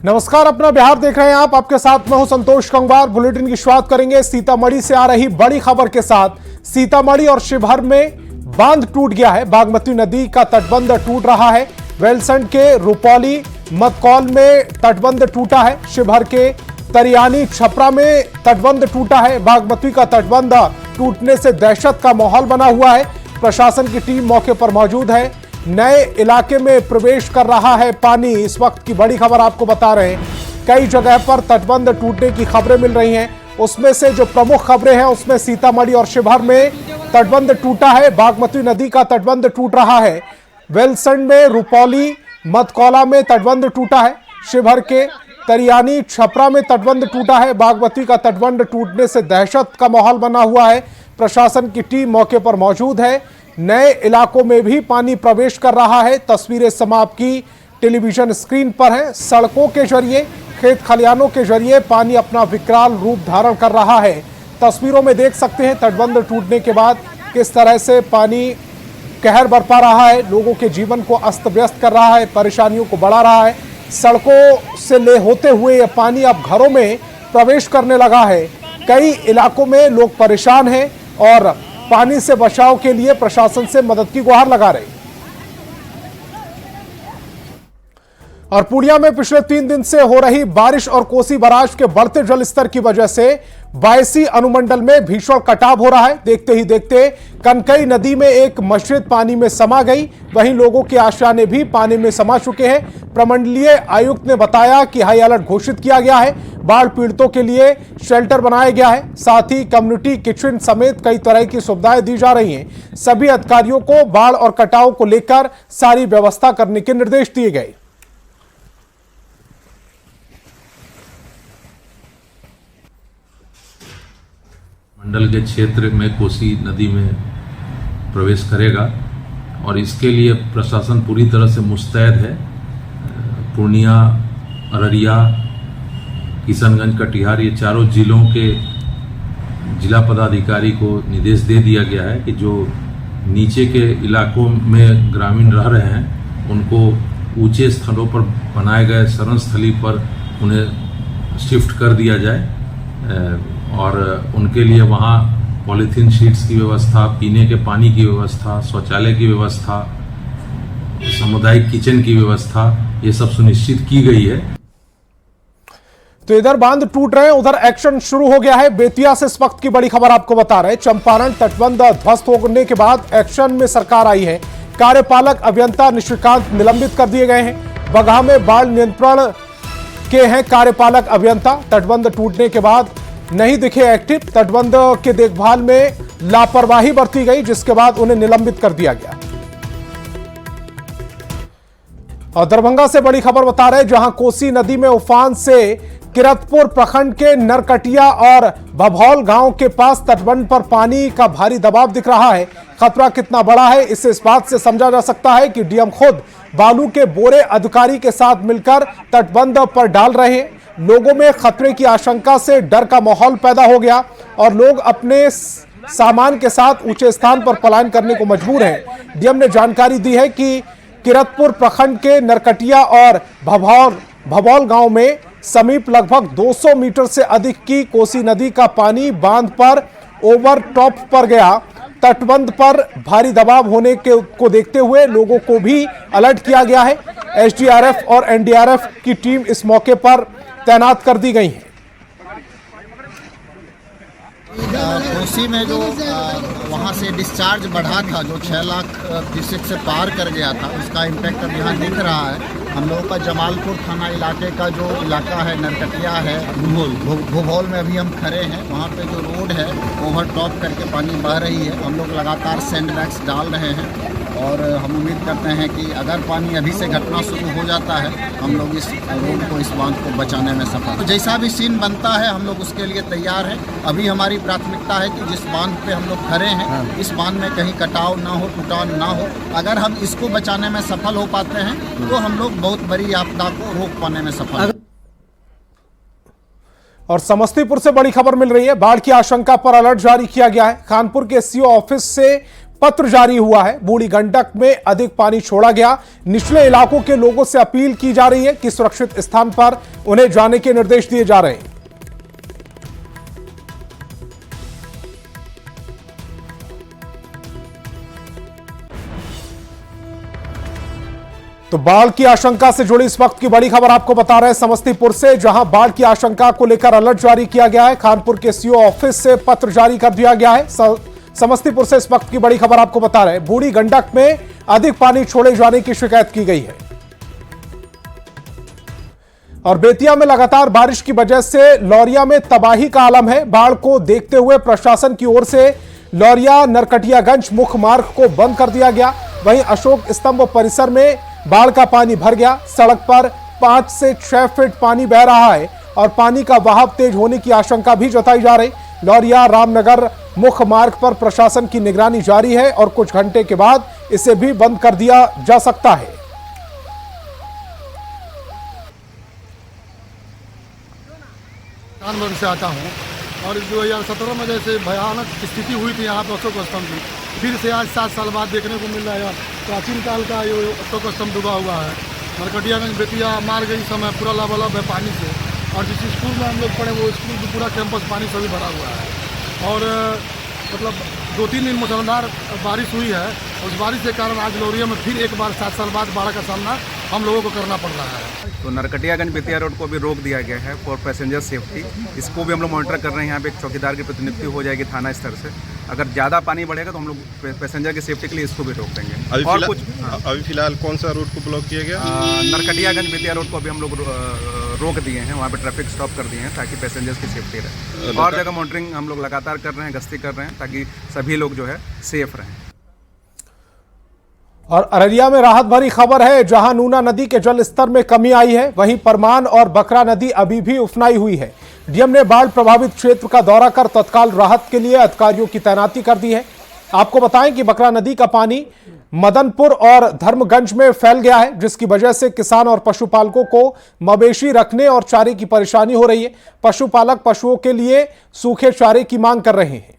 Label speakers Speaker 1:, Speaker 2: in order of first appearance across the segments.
Speaker 1: नमस्कार, अपना बिहार देख रहे हैं आप। आपके साथ मैं हूं संतोष कंगवार। बुलेटिन की शुरुआत करेंगे सीतामढ़ी से आ रही बड़ी खबर के साथ। सीतामढ़ी और शिवहर में बांध टूट गया है। बागमती नदी का तटबंध टूट रहा है। वेलसंड के रुपौली मदकौल में तटबंध टूटा है। शिवहर के तरियानी छपरा में तटबंध टूटा है। बागमती का तटबंध टूटने से दहशत का माहौल बना हुआ है। प्रशासन की टीम मौके पर मौजूद है। नए इलाके में प्रवेश कर रहा है पानी। इस वक्त की बड़ी खबर आपको बता रहे हैं। कई जगह पर तटबंध टूटने की खबरें मिल रही हैं। उसमें से जो प्रमुख खबरें हैं उसमें सीतामढ़ी और शिवहर में तटबंध टूटा है। बागमती नदी का तटबंध टूट रहा है। वेलसंड में रुपौली मदकौला में तटबंध टूटा है। शिवहर के तरियानी छपरा में तटबंध टूटा है। बागमती का तटबंध टूटने से दहशत का माहौल बना हुआ है। प्रशासन की टीम मौके पर मौजूद है। नए इलाकों में भी पानी प्रवेश कर रहा है। तस्वीरें समाप्त की टेलीविजन स्क्रीन पर हैं। सड़कों के जरिए, खेत खलियानों के जरिए पानी अपना विकराल रूप धारण कर रहा है। तस्वीरों में देख सकते हैं तटबंध टूटने के बाद किस तरह से पानी कहर बरपा रहा है। लोगों के जीवन को अस्त व्यस्त कर रहा है, परेशानियों को बढ़ा रहा है। सड़कों से ले होते हुए यह पानी अब घरों में प्रवेश करने लगा है। कई इलाकों में लोग परेशान हैं और पानी से बचाव के लिए प्रशासन से मदद की गुहार लगा रहे। और पूर्णिया में पिछले 3 दिन से हो रही बारिश और कोसी बराज के बढ़ते जल स्तर की वजह से बायसी अनुमंडल में भीषण कटाव हो रहा है। देखते ही देखते कनकई नदी में एक मस्जिद पानी में समा गई। वहीं लोगों के आशियाने भी पानी में समा चुके हैं। प्रमंडलीय आयुक्त ने बताया कि हाई अलर्ट घोषित किया गया है। बाढ़ पीड़ितों के लिए शेल्टर बनाया गया है। साथ ही कम्युनिटी किचन समेत कई तरह की सुविधाएं दी जा रही हैं। सभी अधिकारियों को बाढ़ और कटाव को लेकर सारी व्यवस्था करने के निर्देश दिए गए।
Speaker 2: मंडल के क्षेत्र में कोसी नदी में प्रवेश करेगा और इसके लिए प्रशासन पूरी तरह से मुस्तैद है। पूर्णिया, अररिया, किशनगंज, कटिहार ये चारों जिलों के जिला पदाधिकारी को निर्देश दे दिया गया है कि जो नीचे के इलाकों में ग्रामीण रह रहे हैं उनको ऊंचे स्थलों पर बनाए गए शरण स्थली पर उन्हें शिफ्ट कर दिया जाए और उनके लिए वहाँ पॉलीथीन शीट्स की व्यवस्था, पीने के पानी की व्यवस्था, शौचालय की व्यवस्था, सामुदायिक किचन की व्यवस्था, ये सब सुनिश्चित की गई है।
Speaker 1: तो इधर बांध टूट रहे हैं, उधर एक्शन शुरू हो गया है। बेतिया से इस वक्त की बड़ी खबर आपको बता रहे हैं। चंपारण तटबंध ध्वस्त होने के बाद एक्शन में सरकार आई है। कार्यपालक अभियंता निशिकांत निलंबित कर दिए गए हैं। बगहा में बाढ़ नियंत्रण के हैं कार्यपालक अभियंता। तटबंध टूटने के बाद नहीं दिखे एक्टिव। तटबंध के देखभाल में लापरवाही बरती गई, जिसके बाद उन्हें निलंबित कर दिया गया। और दरभंगा से बड़ी खबर बता रहे हैं, जहां कोसी नदी में उफान से किरतपुर प्रखंड के नरकटिया और भभौल गांव के पास तटबंध पर पानी का भारी दबाव दिख रहा है। खतरा कितना बड़ा है इसे इस बात से समझा जा सकता है कि डीएम खुद बालू के बोरे अधिकारी के साथ मिलकर तटबंध पर डाल रहे हैं। लोगों में खतरे की आशंका से डर का माहौल पैदा हो गया और लोग अपने सामान के साथ ऊंचे स्थान पर पलायन करने को मजबूर हैं। डीएम ने जानकारी दी है कि किरतपुर प्रखंड के नरकटिया और भभौल गांव में समीप लगभग 200 मीटर से अधिक की कोसी नदी का पानी बांध पर ओवर टॉप पर गया। तटबंध पर भारी दबाव होने को देखते हुए लोगों को भी अलर्ट किया गया है। एसडीआरएफ और एनडीआरएफ की टीम इस मौके पर तैनात कर दी गई है।
Speaker 3: कोसी में जो वहाँ से डिस्चार्ज बढ़ा था, जो 6 लाख क्यूसेक से पार कर गया था, उसका इम्पैक्ट अब यहाँ दिख रहा है। हम लोगों का जमालपुर थाना इलाके का जो इलाका है, नरकटिया है, भूभौल में अभी हम खड़े हैं। वहाँ पे जो रोड है ओवर टॉप करके पानी बह रही है। हम लोग लगातार सैंड बैग्स डाल रहे हैं और हम उम्मीद करते हैं कि अगर पानी अभी से घटना शुरू हो जाता है, हम लोग इस रोड को, इस बांध को बचाने में सफल। तो जैसा भी सीन बनता है हम लोग उसके लिए तैयार हैं। अभी हमारी प्राथमिकता है कि जिस बांध पे हम लोग खड़े हैं, इस बांध में कहीं कटाव ना हो, टूटाव ना हो। अगर हम इसको बचाने में सफल हो पाते हैं तो हम लोग बहुत बड़ी आपदा को रोक पाने में सफल।
Speaker 1: और समस्तीपुर से बड़ी खबर मिल रही है। बाढ़ की आशंका पर अलर्ट जारी किया गया है। कानपुर के एसडीओ ऑफिस से पत्र जारी हुआ है। बूढ़ी गंडक में अधिक पानी छोड़ा गया। निचले इलाकों के लोगों से अपील की जा रही है कि सुरक्षित स्थान पर उन्हें जाने के निर्देश दिए जा रहे हैं। तो बाढ़ की आशंका से जुड़ी इस वक्त की बड़ी खबर आपको बता रहे हैं समस्तीपुर से, जहां बाढ़ की आशंका को लेकर अलर्ट जारी किया गया है। खानपुर के सीओ ऑफिस से पत्र जारी कर दिया गया है। समस्तीपुर से इस वक्त की बड़ी खबर आपको बता रहे हैं, बूढ़ी गंडक में अधिक पानी छोड़े जाने की शिकायत की गई है। और बेतिया में लगातार बारिश की वजह से लौरिया में तबाही का आलम है। बाढ़ को देखते हुए प्रशासन की ओर से लौरिया नरकटियागंज मुख्य मार्ग को बंद कर दिया गया। वहीं अशोक स्तंभ परिसर में बाढ़ का पानी भर गया। सड़क पर 5 से 6 फीट पानी बह रहा है और पानी का बहाव तेज होने की आशंका भी जताई जा रही। लौरिया रामनगर मुख्य मार्ग पर प्रशासन की निगरानी जारी है और कुछ घंटे के बाद इसे भी बंद कर दिया जा सकता है।
Speaker 4: कानपुर से आता हूँ और 2017 में जैसे भयानक स्थिति हुई थी यहाँ पर अशोक स्तंभ की, फिर से आज 7 साल बाद देखने को मिल रहा है। प्राचीन काल का ये अशोक स्तंभ डूबा हुआ है। नरकटियागंज बेतिया मार्ग इस समय पूरा लबालब है पानी से, और जिस स्कूल में हम लोग पढ़े वो स्कूल भी पूरा कैंपस पानी से भी भरा हुआ है। और मतलब 2-3 दिन मूसलाधार बारिश हुई है। उस बारिश के कारण आज लौरिया में फिर एक बार 7 साल बाद बाढ़ का सामना हम लोगों को करना पड़ रहा है।
Speaker 5: तो नरकटियागंज बेतिया रोड को भी रोक दिया गया है फॉर पैसेंजर सेफ्टी। इसको भी हम लोग मॉनिटर कर रहे हैं। यहाँ पे एक चौकीदार की प्रतिनियुक्ति हो जाएगी थाना स्तर से। अगर ज़्यादा पानी बढ़ेगा तो हम लोग पैसेंजर की सेफ्टी के लिए इसको भी रोक देंगे। और कुछ
Speaker 6: अभी फिलहाल कौन सा रूट को ब्लॉक किया गया?
Speaker 5: नरकटियागंज बेतिया रोड को अभी हम लोग रोक दिए हैं। वहाँ पे ट्रैफिक स्टॉप कर दिए हैं ताकि पैसेंजर्स की सेफ्टी रहे। और जगह मॉनिटरिंग हम लोग लगातार कर रहे हैं, गश्ती कर रहे हैं ताकि सभी लोग जो है सेफ रहें।
Speaker 1: और अररिया में राहत भरी खबर है, जहां नूना नदी के जल स्तर में कमी आई है। वहीं परमान और बकरा नदी अभी भी उफनाई हुई है। डीएम ने बाढ़ प्रभावित क्षेत्र का दौरा कर तत्काल राहत के लिए अधिकारियों की तैनाती कर दी है। आपको बताएं कि बकरा नदी का पानी मदनपुर और धर्मगंज में फैल गया है, जिसकी वजह से किसान और पशुपालकों को मवेशी रखने और चारे की परेशानी हो रही है। पशुपालक पशुओं के लिए सूखे चारे की मांग कर रहे हैं।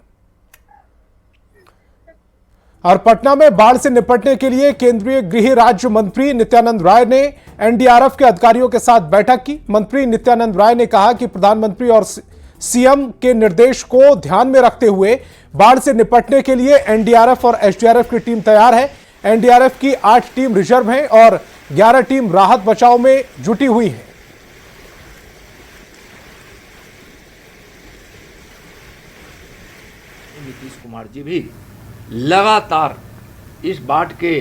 Speaker 1: और पटना में बाढ़ से निपटने के लिए केंद्रीय गृह राज्य मंत्री नित्यानंद राय ने एनडीआरएफ के अधिकारियों के साथ बैठक की। मंत्री नित्यानंद राय ने कहा कि प्रधानमंत्री और सीएम के निर्देश को ध्यान में रखते हुए बाढ़ से निपटने के लिए एनडीआरएफ और एसडीआरएफ की टीम तैयार है। एनडीआरएफ की 8 टीम रिजर्व है और 11 टीम राहत बचाव में जुटी हुई है।
Speaker 7: नीतीश कुमार जी भी लगातार इस बाढ़ के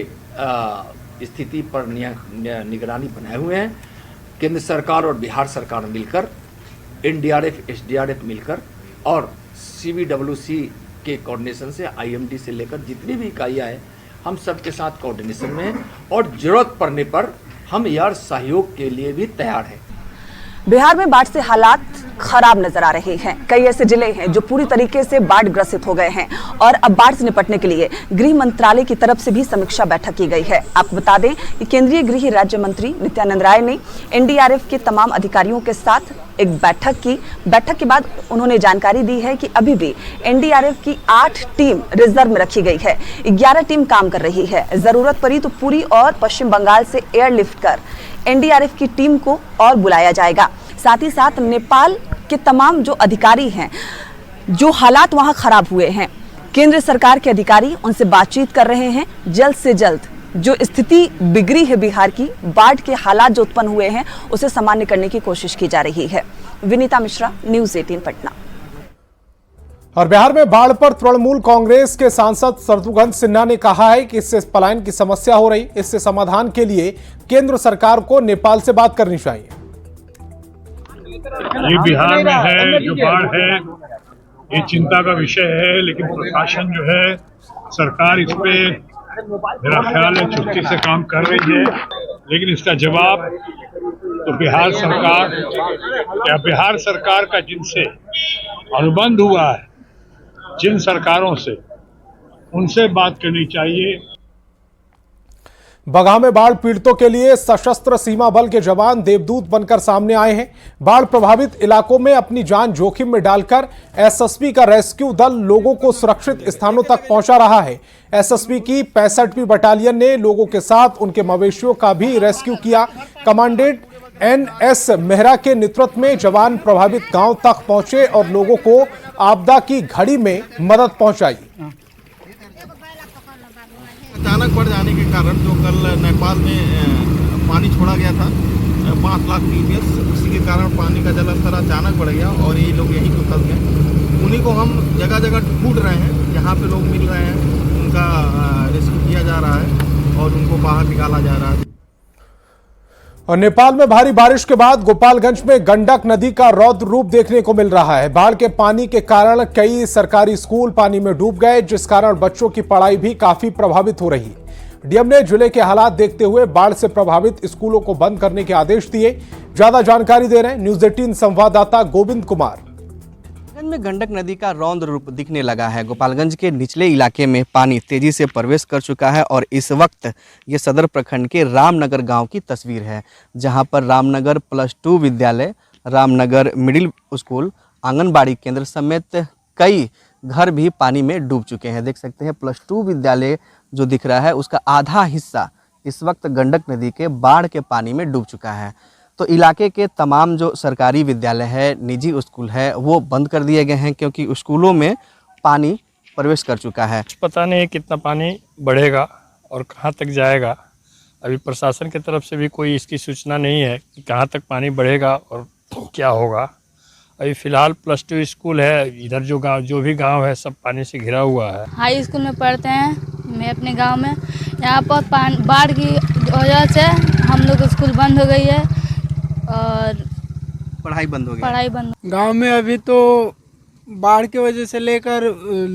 Speaker 7: स्थिति पर निगरानी बनाए हुए हैं। केंद्र सरकार और बिहार सरकार मिलकर, एनडीआरएफ एसडीआरएफ मिलकर और सीबीडब्ल्यूसी के कोऑर्डिनेशन से, आईएमडी से लेकर जितनी भी इकाइयाँ हैं, हम सबके साथ कोऑर्डिनेशन में हैं और जरूरत पड़ने पर हम यार सहयोग के लिए भी तैयार हैं।
Speaker 8: बिहार में बाढ़ से हालात खराब नजर आ रहे हैं। कई ऐसे जिले हैं जो पूरी तरीके से बाढ़ ग्रसित हो गए हैं और अब बाढ़ से निपटने के लिए गृह मंत्रालय की तरफ से भी समीक्षा बैठक की गई है। आपको बता दें कि केंद्रीय गृह राज्य मंत्री नित्यानंद राय ने एनडीआरएफ के तमाम अधिकारियों के साथ एक बैठक की। बैठक के बाद उन्होंने जानकारी दी है कि अभी भी एनडीआरएफ की 8 टीम रिजर्व में रखी गई है। 11 टीम काम कर रही है। जरूरत पड़ी तो पूरी और पश्चिम बंगाल से एयरलिफ्ट कर एनडीआरएफ की टीम को और बुलाया जाएगा। साथ ही साथ नेपाल के तमाम जो अधिकारी हैं, जो हालात वहां खराब हुए हैं, केंद्र सरकार के अधिकारी उनसे बातचीत कर रहे हैं। जल्द से जल्द जो स्थिति बिगड़ी है बिहार की, बाढ़ के हालात जो उत्पन्न हुए हैं, उसे सामान्य करने की कोशिश की जा रही है। विनीता मिश्रा, न्यूज़ 18 पटना।
Speaker 1: और बिहार में बाढ़ पर तृणमूल कांग्रेस के सांसद शत्रुघ्न सिन्हा ने कहा है कि इससे पलायन की समस्या हो रही। इससे समाधान के लिए केंद्र सरकार को नेपाल से बात करनी चाहिए।
Speaker 9: ये बिहार में है जो बाढ़ है, ये चिंता का विषय है, लेकिन प्रशासन जो है, सरकार इस पे मेरा ख्याल है चुस्ती से काम कर रही है। लेकिन इसका जवाब तो बिहार सरकार या बिहार सरकार का जिनसे अनुबंध हुआ है, जिन सरकारों से, उनसे बात करनी चाहिए।
Speaker 1: बगहा में बाढ़ पीड़ितों के लिए सशस्त्र सीमा बल के जवान देवदूत बनकर सामने आए हैं। बाढ़ प्रभावित इलाकों में अपनी जान जोखिम में डालकर एसएसबी का रेस्क्यू दल लोगों को सुरक्षित स्थानों तक पहुंचा रहा है। एसएसबी की 65वीं बटालियन ने लोगों के साथ उनके मवेशियों का भी रेस्क्यू किया। कमांडेंट NS मेहरा के नेतृत्व में जवान प्रभावित गांव तक पहुंचे और लोगों को आपदा की घड़ी में मदद पहुंचाई।
Speaker 6: अचानक बढ़ जाने के कारण जो कल नेपाल में पानी छोड़ा गया था 5 लाख TPS, उसी के कारण पानी का जलस्तर अचानक बढ़ गया और ये लोग यहीं को फंस गए। उन्हीं को हम जगह जगह ढूंढ रहे हैं, जहाँ पे लोग मिल रहे हैं उनका रेस्क्यू किया जा रहा है और उनको बाहर निकाला जा रहा है।
Speaker 1: और नेपाल में भारी बारिश के बाद गोपालगंज में गंडक नदी का रौद्र रूप देखने को मिल रहा है। बाढ़ के पानी के कारण कई सरकारी स्कूल पानी में डूब गए, जिस कारण बच्चों की पढ़ाई भी काफी प्रभावित हो रही है। डीएम ने जिले के हालात देखते हुए बाढ़ से प्रभावित स्कूलों को बंद करने के आदेश दिए। ज्यादा जानकारी दे रहे हैं न्यूज 18 संवाददाता गोविंद कुमार।
Speaker 10: में गंडक नदी का रौद्र रूप दिखने लगा है। गोपालगंज के निचले इलाके में पानी तेजी से प्रवेश कर चुका है और इस वक्त ये सदर प्रखंड के रामनगर गांव की तस्वीर है, जहां पर रामनगर +2 विद्यालय, रामनगर मिडिल स्कूल, आंगनबाड़ी केंद्र समेत कई घर भी पानी में डूब चुके हैं। देख सकते हैं +2 विद्यालय जो दिख रहा है उसका आधा हिस्सा इस वक्त गंडक नदी के बाढ़ के पानी में डूब चुका है। तो इलाके के तमाम जो सरकारी विद्यालय है, निजी स्कूल है, वो बंद कर दिए गए हैं क्योंकि स्कूलों में पानी प्रवेश कर चुका है।
Speaker 11: पता नहीं कितना पानी बढ़ेगा और कहां तक जाएगा। अभी प्रशासन की तरफ से भी कोई इसकी सूचना नहीं है कि कहां तक पानी बढ़ेगा और क्या होगा। अभी फ़िलहाल +2 स्कूल है, इधर जो भी गांव है सब पानी से घिरा हुआ है।
Speaker 12: हाई स्कूल में पढ़ते हैं मैं अपने गांव में। यहाँ पर बाढ़ की वजह से हम लोग स्कूल बंद हो गई है और
Speaker 10: पढ़ाई बंद हो गई।
Speaker 12: पढ़ाई बंद।
Speaker 13: गांव में अभी तो बाढ़ की वजह से लेकर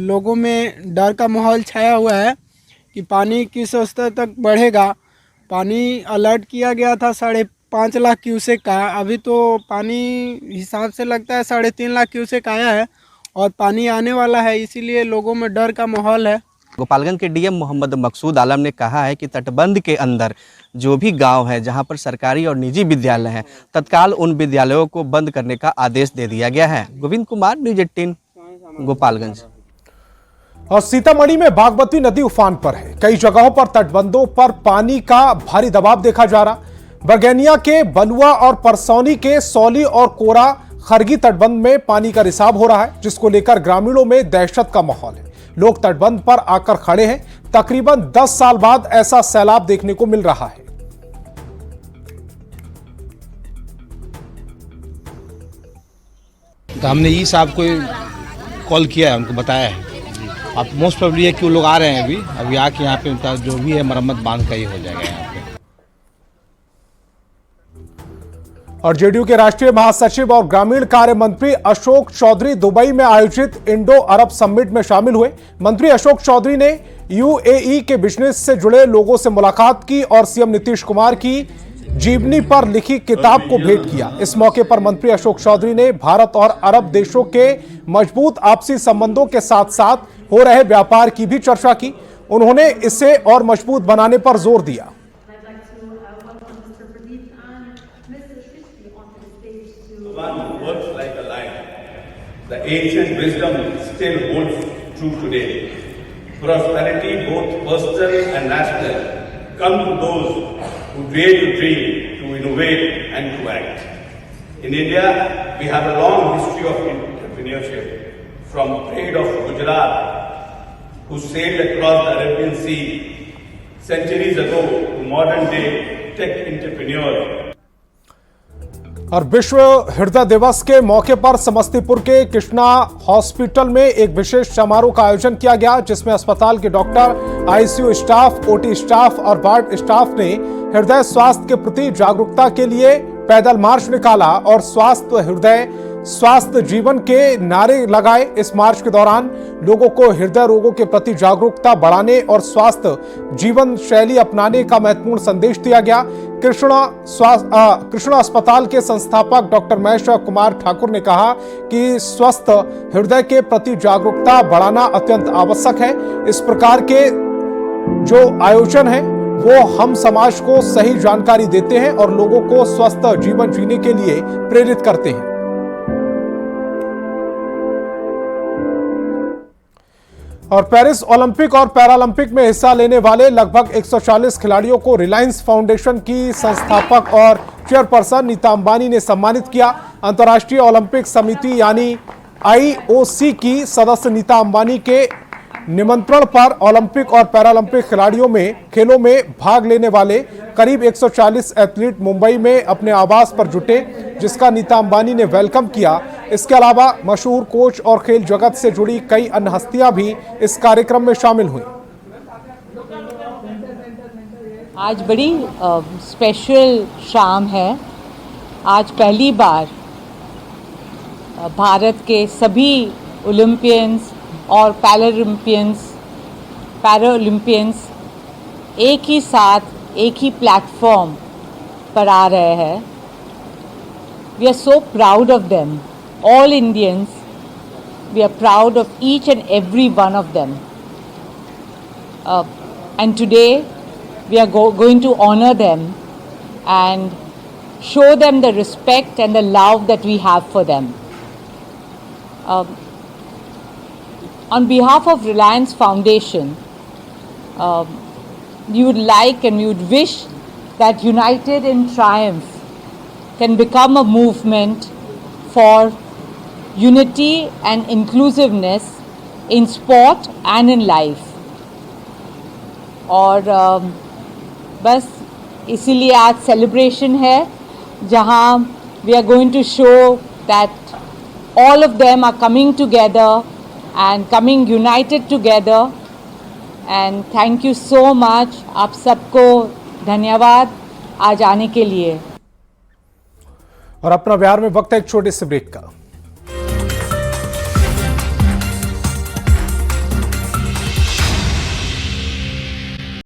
Speaker 13: लोगों में डर का माहौल छाया हुआ है कि पानी किस स्तर तक बढ़ेगा। पानी अलर्ट किया गया था 5.5 लाख क्यूसेक का, अभी तो पानी हिसाब से लगता है 3.5 लाख क्यूसेक आया है और पानी आने वाला है, इसीलिए लोगों में डर का माहौल है।
Speaker 10: गोपालगंज के डीएम मोहम्मद मकसूद आलम ने कहा है कि तटबंध के अंदर जो भी गांव है जहां पर सरकारी और निजी विद्यालय हैं, तत्काल उन विद्यालयों को बंद करने का आदेश दे दिया गया है। गोविंद कुमार, न्यूज 18 गोपालगंज।
Speaker 1: और सीतामढ़ी में बागमती नदी उफान पर है। कई जगहों पर तटबंधों पर पानी का भारी दबाव देखा जा रहा। बरगैनिया के बलुआ और परसौनी के सौली और कोरा खरगी तटबंध में पानी का रिसाव हो रहा है, जिसको लेकर ग्रामीणों में दहशत का माहौल है। लोग तटबंध पर आकर खड़े हैं। तकरीबन 10 साल बाद ऐसा सैलाब देखने को मिल रहा है।
Speaker 14: तो हमने ई साहब को कॉल किया है, उनको बताया है। अब मोस्ट प्रोबेबली है कि वो लोग आ रहे हैं अभी आके यहाँ पे उनका जो भी है मरम्मत बांध का ही हो जाएगा यहाँ पे।
Speaker 1: और जेडीयू के राष्ट्रीय महासचिव और ग्रामीण कार्य मंत्री अशोक चौधरी दुबई में आयोजित इंडो अरब समिट में शामिल हुए। मंत्री अशोक चौधरी ने यूएई के बिजनेस से जुड़े लोगों से मुलाकात की और सीएम नीतीश कुमार की जीवनी पर लिखी किताब को भेंट किया। इस मौके पर मंत्री अशोक चौधरी ने भारत और अरब देशों के मजबूत आपसी संबंधों के साथ साथ हो रहे व्यापार की भी चर्चा की। उन्होंने इसे और मजबूत बनाने पर जोर दिया।
Speaker 15: The ancient wisdom still holds true today. Prosperity, both personal and national, come to those who dare to dream, to innovate and to act. In India, we have a long history of entrepreneurship, from trade of Gujarat, who sailed across the Arabian Sea centuries ago, to modern day tech entrepreneurs.
Speaker 1: और विश्व हृदय दिवस के मौके पर समस्तीपुर के Krishna hospital में एक विशेष समारोह का आयोजन किया गया, जिसमें अस्पताल के doctor, ICU staff, OT staff और वार्ड स्टाफ ने हृदय स्वास्थ्य के प्रति जागरूकता के लिए पैदल मार्च निकाला और स्वास्थ्य हृदय स्वास्थ्य जीवन के नारे लगाए। इस मार्च के दौरान लोगों को हृदय रोगों के प्रति जागरूकता बढ़ाने और स्वास्थ्य जीवन शैली अपनाने का महत्वपूर्ण संदेश दिया गया। कृष्णा अस्पताल के संस्थापक डॉक्टर महेश कुमार ठाकुर ने कहा कि स्वस्थ हृदय के प्रति जागरूकता बढ़ाना अत्यंत आवश्यक है। इस प्रकार के जो आयोजन है वो हम समाज को सही जानकारी देते हैं और लोगों को स्वस्थ जीवन जीने के लिए प्रेरित करते हैं। और पेरिस ओलंपिक और पैरालंपिक में हिस्सा लेने वाले लगभग 140 खिलाड़ियों को रिलायंस फाउंडेशन की संस्थापक और चेयरपर्सन नीता अंबानी ने सम्मानित किया। अंतर्राष्ट्रीय ओलंपिक समिति यानी IOC की सदस्य नीता अंबानी के निमंत्रण पर ओलंपिक और पैरालंपिक खेलों में भाग लेने वाले करीब 140 एथलीट मुंबई में अपने आवास पर जुटे, जिसका नीता अंबानी ने वेलकम किया। इसके अलावा मशहूर कोच और खेल जगत से जुड़ी कई अन्य हस्तियां भी इस कार्यक्रम में शामिल हुई।
Speaker 16: आज बड़ी स्पेशल शाम है। आज पहली बार भारत के सभी ओलंपियंस और पैरालंपियंस एक ही साथ एक ही प्लेटफॉर्म पर आ रहे हैं। We are so proud of them, all Indians, we are proud of each and every one of them, and today we are going to honor them and show them the respect and the love that we have for them. On behalf of Reliance Foundation, we would like and we would wish that United in Triumph can become a movement for unity and inclusiveness in sport and in life. और बस इसीलिए आज celebration है, जहां we are going to show that all of them are coming together and coming united together. And thank you so much, आप सबको धन्यवाद आज आने के लिए।
Speaker 1: और अपना बिहार में वक्त है एक छोटे से ब्रेक का।